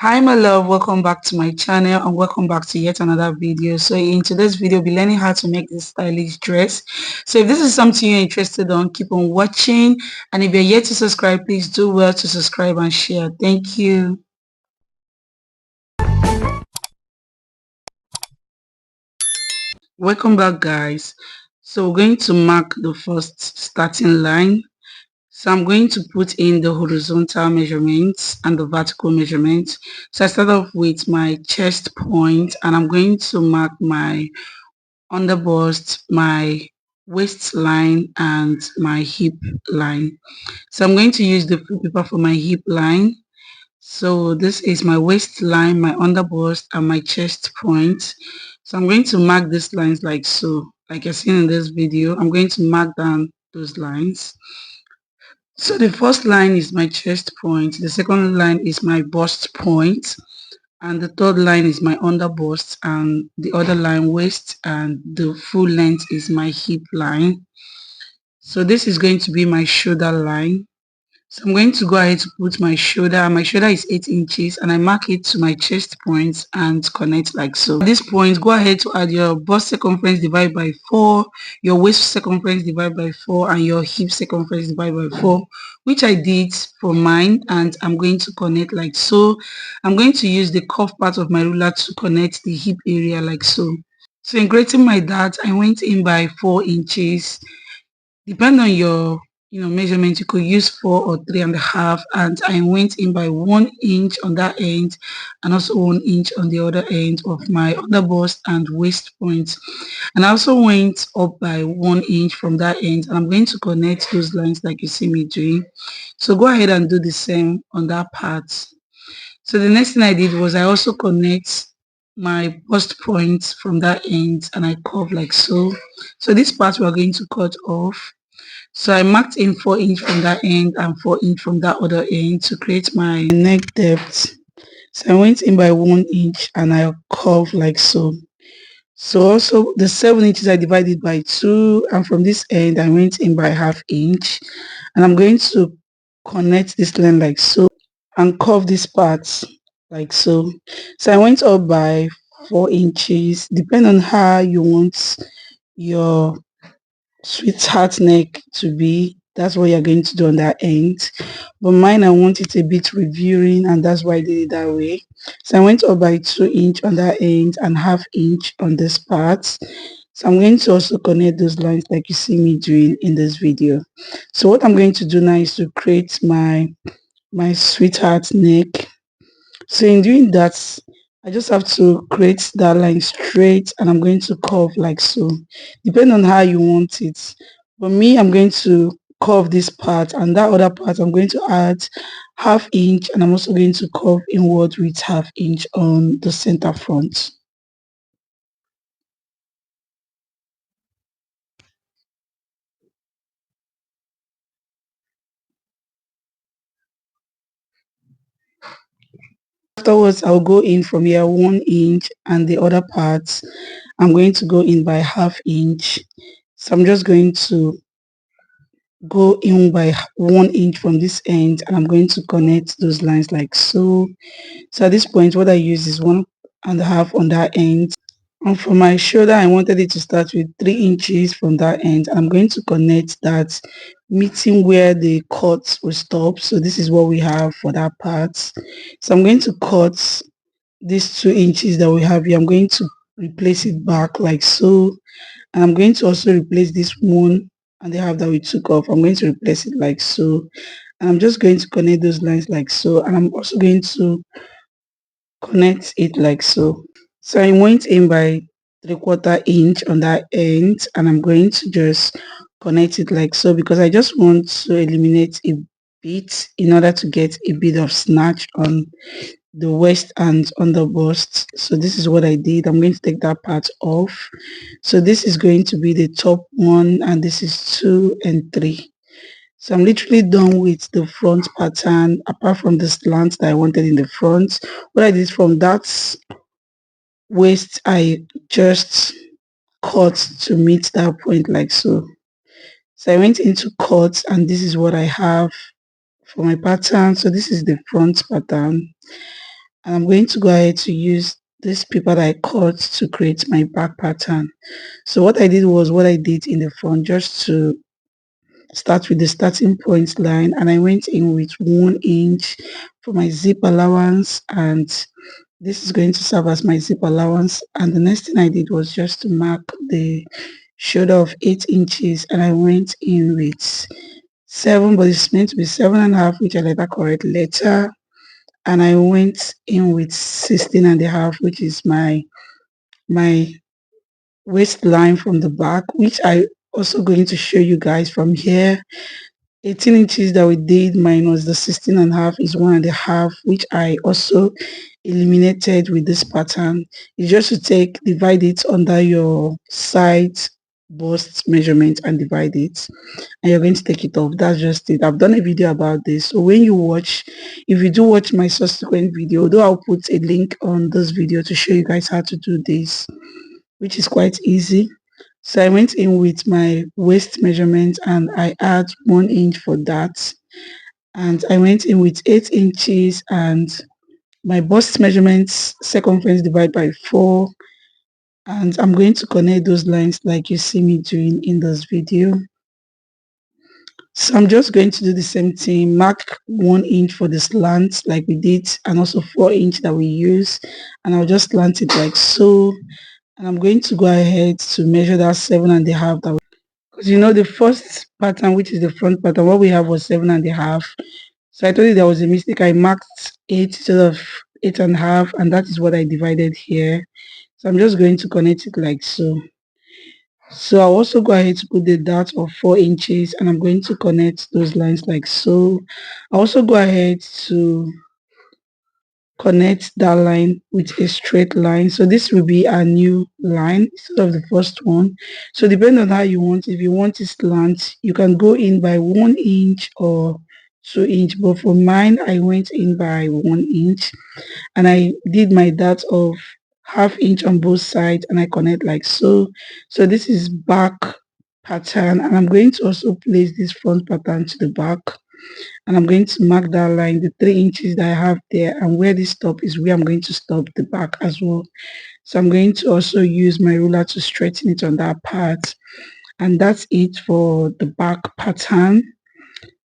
Hi my love, welcome back to my channel and welcome back to yet another video. So in today's video we'll be learning how to make this stylish dress. So if this is something you're interested on, keep on watching, and if you're yet to subscribe, please do well to subscribe and share. Thank you. Welcome back guys. So we're going to mark the first starting line. So I'm going to put in the horizontal measurements and the vertical measurements. So I start off with my chest point and I'm going to mark my under bust, my waistline and my hip line. So I'm going to use the full paper for my hip line. So this is my waistline, my under bust and my chest point. So I'm going to mark these lines like so. Like you're seeing in this video, I'm going to mark down those lines. So the first line is my chest point, the second line is my bust point, and the third line is my under bust, and the other line waist, and the full length is my hip line. So this is going to be my shoulder line. So I'm going to go ahead to put my shoulder. My shoulder is 8 inches and I mark it to my chest point and connect like so. At this point, go ahead to add your bust circumference divided by 4, your waist circumference divided by 4, and your hip circumference divided by 4, which I did for mine, and I'm going to connect like so. I'm going to use the curved part of my ruler to connect the hip area like so. So in creating my dart, I went in by 4 inches. Depend on your measurement, you could use 4 or 3.5, and I went in by 1 inch on that end and also 1 inch on the other end of my under bust and waist point, and I also went up by 1 inch from that end, and I'm going to connect those lines like you see me doing. So go ahead and do the same on that part. So the next thing I did was I also connect my bust point from that end and I curve like so. So this part we are going to cut off. So I marked in 4 inch from that end and 4 inch from that other end to create my neck depth. So I went in by 1 inch and I curved like so. So also the 7 inches I divided by 2, and from this end I went in by ½ inch, and I'm going to connect this line like so and curve this part like so. So I went up by 4 inches, depend on how you want your sweetheart neck to be. That's what you're going to do on that end, but mine I want it a bit revealing, and that's why I did it that way. So I went up by 2 inch on that end and ½ inch on this part. So I'm going to also connect those lines like you see me doing in this video. So what I'm going to do now is to create my sweetheart neck. So in doing that, I just have to create that line straight, and I'm going to curve like so. Depending on how you want it. For me, I'm going to curve this part, and that other part I'm going to add ½ inch, and I'm also going to curve inward with ½ inch on the center front. Afterwards, I'll go in from here 1 inch, and the other parts I'm going to go in by ½ inch. So I'm just going to go in by 1 inch from this end, and I'm going to connect those lines like so. So at this point what I use is 1.5 on that end, and for my shoulder I wanted it to start with 3 inches from that end. I'm going to connect that, meeting where the cut will stop. So this is what we have for that part. So I'm going to cut these 2 inches that we have here. I'm going to replace it back like so, and I'm going to also replace this 1.5 that we took off. I'm going to replace it like so, and I'm just going to connect those lines like so, and I'm also going to connect it like so. So I went in by 3/4 inch on that end, and I'm going to just connect it like so, because I just want to eliminate a bit in order to get a bit of snatch on the waist and on the bust. So this is what I did. I'm going to take that part off. So this is going to be the top one, and this is 2 and 3. So I'm literally done with the front pattern, apart from the slant that I wanted in the front. What I did from that waist, I just cut to meet that point like so. So I went into cut, and this is what I have for my pattern. So this is the front pattern, and I'm going to go ahead to use this paper that I cut to create my back pattern. So what I did was what I did in the front, just to start with the starting point line, and I went in with 1 inch for my zip allowance, and this is going to serve as my zip allowance. And the next thing I did was just to mark the shoulder of 8 inches, and I went in with 7, but it's meant to be 7.5, which I later correct later, and I went in with 16.5, which is my waistline from the back, which I also going to show you guys from here. 18 inches that we did minus the 16.5 is 1.5, which I also eliminated with this pattern. It's just to divide it under your side bust measurement and divide it, and you're going to take it off. That's just it. I've done a video about this, so when you watch, if you do watch my subsequent video, though I'll put a link on this video to show you guys how to do this, which is quite easy. So I went in with my waist measurement and I add 1 inch for that. And I went in with 8 inches and my bust measurements circumference divided by 4. And I'm going to connect those lines like you see me doing in this video. So I'm just going to do the same thing, mark 1 inch for the slant like we did, and also 4 inch that we use. And I'll just slant it like so. And I'm going to go ahead to measure that 7.5 that, because you know the first pattern, which is the front pattern, what we have was 7.5. So I told you there was a mistake. I marked 8 instead of 8.5, and that is what I divided here. So I'm just going to connect it like so. So I'll also go ahead to put the dot of 4 inches, and I'm going to connect those lines like so. I'll also go ahead to connect that line with a straight line. So this will be a new line instead of the first one. So depending on how you want, if you want it slant, you can go in by 1 inch or 2 inch, but for mine I went in by 1 inch, and I did my dot of ½ inch on both sides, and I connect like so. So this is back pattern, and I'm going to also place this front pattern to the back, and I'm going to mark that line, the 3 inches that I have there, and where this stop is where I'm going to stop the back as well. So I'm going to also use my ruler to straighten it on that part, and that's it for the back pattern.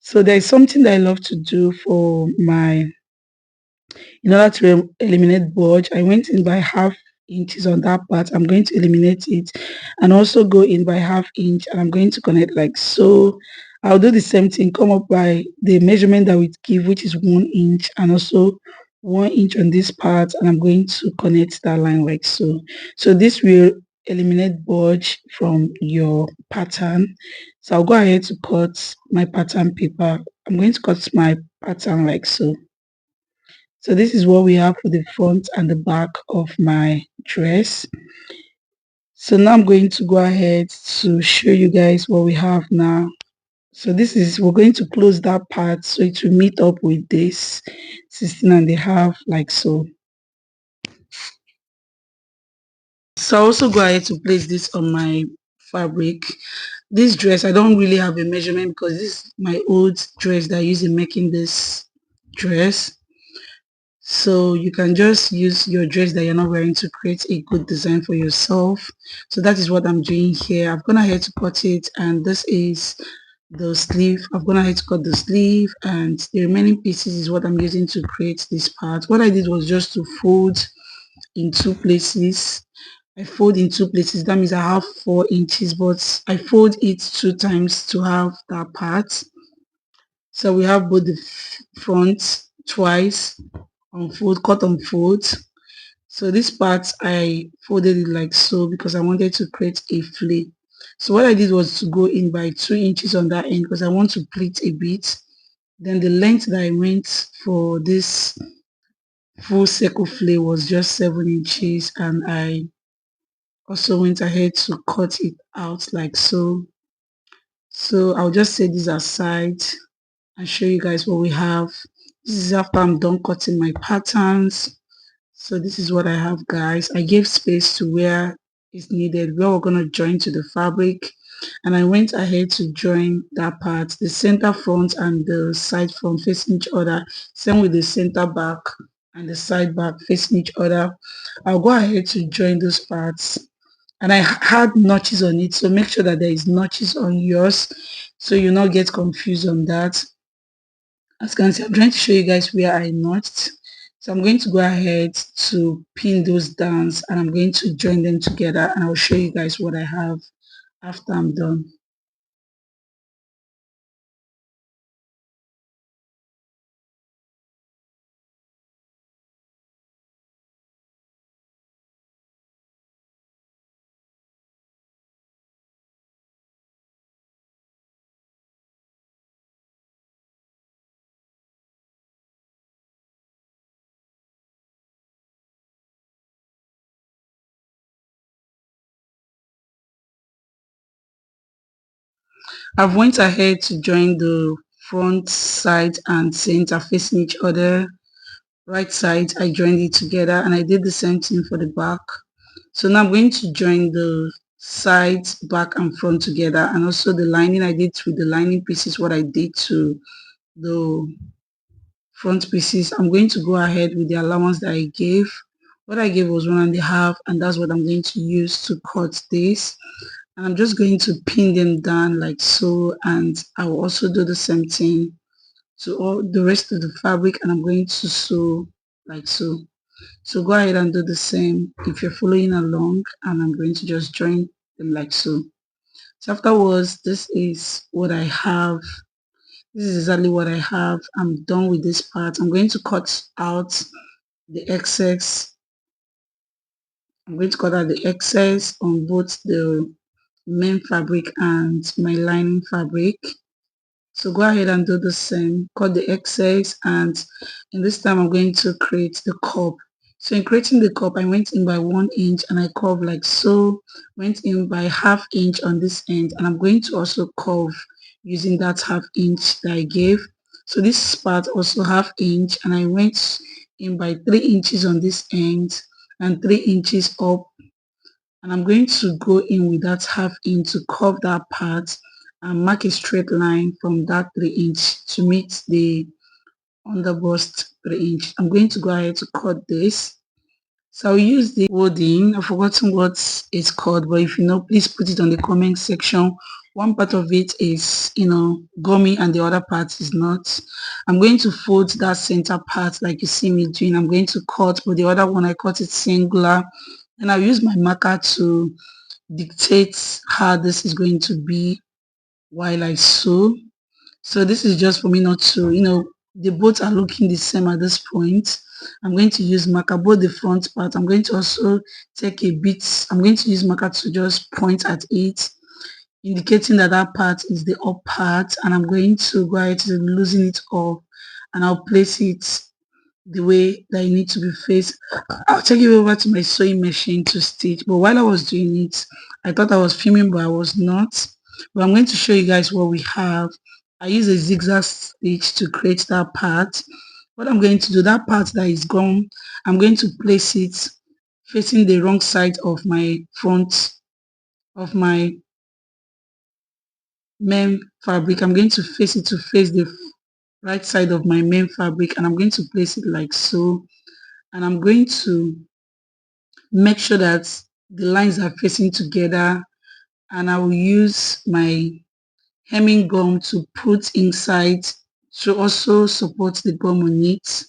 So there's something that I love to do for my, in order to eliminate bulge, I went in by ½ inches on that part. I'm going to eliminate it and also go in by ½ inch, and I'm going to connect like so. I'll do the same thing, come up by the measurement that we give, which is 1 inch, and also 1 inch on this part, and I'm going to connect that line like so. So this will eliminate bulge from your pattern. So I'll go ahead to cut my pattern paper. I'm going to cut my pattern like so. So this is what we have for the front and the back of my dress. So now I'm going to go ahead to show you guys what we have now. So this is, we're going to close that part so it will meet up with this 16.5 like so. So I also go ahead to place this on my fabric. This dress, I don't really have a measurement because this is my old dress that I use in making this dress. So you can just use your dress that you're not wearing to create a good design for yourself. So that is what I'm doing here. I've gone ahead to cut it, and this is the sleeve. I've gone ahead to cut the sleeve, and the remaining pieces is what I'm using to create this part. What I did was just to fold in 2 places. I fold in 2 places. That means I have 4 inches, but I fold it 2 times to have that part. So we have both the front twice, unfold, cut, unfold. So this part I folded it like so because I wanted to create a flare. So what I did was to go in by 2 inches on that end because I want to pleat a bit. Then the length that I went for this full circle flare was just 7 inches, and I also went ahead to cut it out like so. So I'll just set this aside and show you guys what we have. This is after I'm done cutting my patterns. So this is what I have, guys. I gave space to where is needed, where we're going to join to the fabric, and I went ahead to join that part, the center front and the side front facing each other, same with the center back and the side back facing each other. I'll go ahead to join those parts, and I had notches on it, so make sure that there is notches on yours so you not get confused on that. As you can see, I'm trying to show you guys where I notched. So I'm going to go ahead to pin those down, and I'm going to join them together, and I'll show you guys what I have after I'm done. I've went ahead to join the front side and center facing each other. Right side, I joined it together, and I did the same thing for the back. So now I'm going to join the sides, back and front together, and also the lining I did with the lining pieces, what I did to the front pieces. I'm going to go ahead with the allowance that I gave. What I gave was 1.5, and that's what I'm going to use to cut this. And I'm just going to pin them down like so, and I will also do the same thing to all the rest of the fabric, and I'm going to sew like so. So go ahead and do the same if you're following along, and I'm going to just join them like so. So afterwards, this is what I have. This is exactly what I have. I'm done with this part. I'm going to cut out the excess. I'm going to cut out the excess on both the main fabric and my lining fabric. So go ahead and do the same. Cut the excess, and in this time I'm going to create the cup. So in creating the cup, I went in by 1 inch and I curved like so, went in by ½ inch on this end, and I'm going to also curve using that ½ inch that I gave. So this part also ½ inch, and I went in by 3 inches on this end and 3 inches up, and I'm going to go in with that ½ inch to curve that part and mark a straight line from that 3 inch to meet the underbust 3 inch. I'm going to go ahead to cut this. So I'll use the wording. I've forgotten what it's called, but if you know, please put it on the comment section. One part of it is, gummy, and the other part is not. I'm going to fold that center part like you see me doing. I'm going to cut, but the other one I cut it singular. And I'll use my marker to dictate how this is going to be while I sew. So this is just for me not to, they both are looking the same at this point. I'm going to use marker, both the front part. I'm going to also take a bit, I'm going to use marker to just point at it, indicating that that part is the up part, and I'm going to go ahead to loosen it up, and I'll place it the way that you need to be faced. I'll take it over to my sewing machine to stitch. But while I was doing it, I thought I was filming, but I was not. But I'm going to show you guys what we have. I use a zigzag stitch to create that part. What I'm going to do, that part that is gone, I'm going to place it facing the wrong side of my front of my main fabric. I'm going to face it to face the right side of my main fabric, and I'm going to place it like so, and I'm going to make sure that the lines are facing together, and I will use my hemming gum to put inside to also support the gum on it,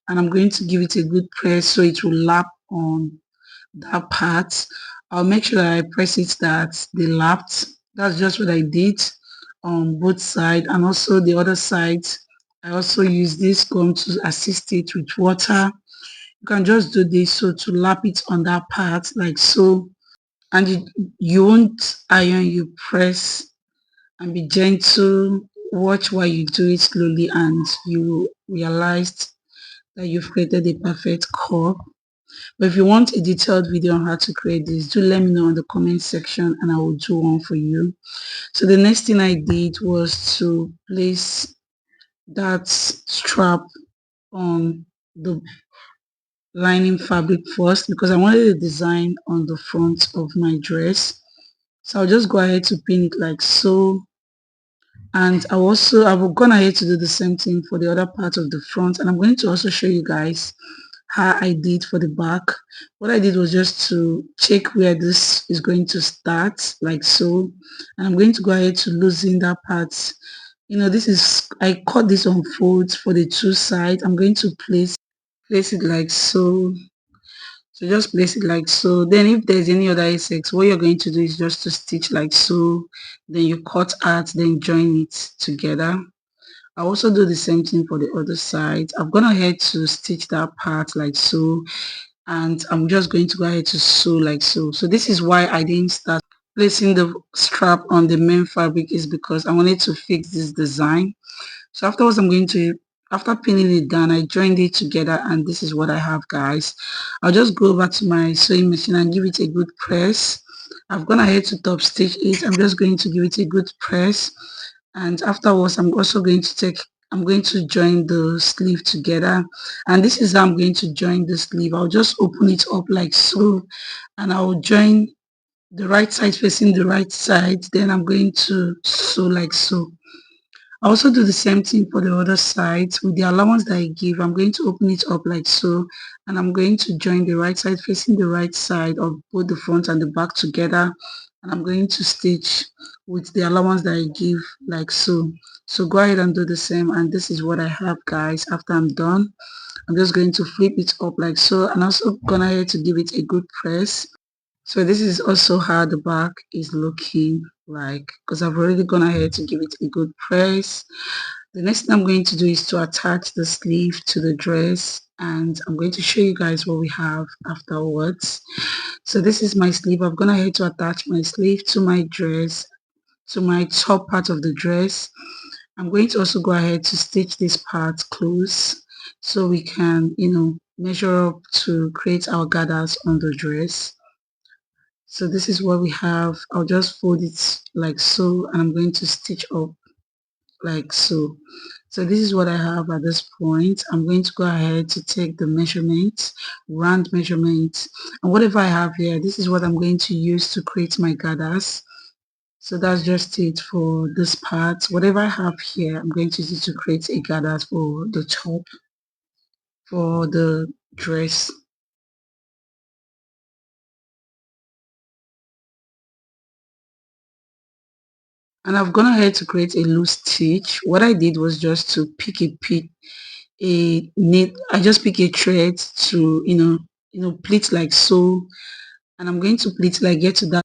and I'm going to give it a good press so it will lap on that part. I'll make sure that I press it that they lapped. That's just what I did on both sides, and also the other side I also use this gum to assist it with water. You can just do this so to lap it on that part like so, and you won't iron, you press and be gentle. Watch while you do it slowly, and you realize that you've created a perfect cup. But if you want a detailed video on how to create this, do let me know in the comment section and I will do one for you. So the next thing I did was to place that strap on the lining fabric first, because I wanted a design on the front of my dress. So I'll just go ahead to pin it like so, And I've gone ahead to do the same thing for the other part of the front, and I'm going to also show you guys how I did for the back. What I did was just to check where this is going to start, like so, and I'm going to go ahead to loosen that part. This is, I cut this on folds for the two sides. I'm going to place it like so. So just place it like so. Then if there's any other insects, what you're going to do is just to stitch like so. Then you cut out, then join it together. I also do the same thing for the other side. I've gone ahead to stitch that part like so, and I'm just going to go ahead to sew like so. So this is why I didn't start placing the strap on the main fabric, is because I wanted to fix this design. So afterwards, after pinning it down, I joined it together, and this is what I have, guys. I'll just go over to my sewing machine and give it a good press. I've gone ahead to top stitch it. I'm just going to give it a good press, and afterwards I'm going to join the sleeve together, and this is how I'm going to join the sleeve. I'll just open it up like so, and I'll join the right side facing the right side. Then I'm going to sew like so. I also do the same thing for the other side. With the allowance that I give, I'm going to open it up like so, and I'm going to join the right side facing the right side of both the front and the back together, and I'm going to stitch with the allowance that I give like so. So go ahead and do the same, and this is what I have, guys. After I'm done, I'm just going to flip it up like so, and also gonna here to give it a good press. So this is also how the back is looking like, because I've already gone ahead to give it a good press. The next thing I'm going to do is to attach the sleeve to the dress, and I'm going to show you guys what we have afterwards. So this is my sleeve. I've gone ahead to attach my sleeve to my dress, to my top part of the dress. I'm going to also go ahead to stitch this part close so we can, measure up to create our gathers on the dress. So this is what we have. I'll just fold it like so, and I'm going to stitch up like so. So this is what I have at this point. I'm going to go ahead to take the measurements, round measurements, and whatever I have here, this is what I'm going to use to create my gathers. So that's just it for this part. Whatever I have here, I'm going to use it to create a gathers for the top, for the dress. And I've gone ahead to create a loose stitch. What I did was just to pick a knit. I just pick a thread to pleat like so, and I'm going to pleat like get to that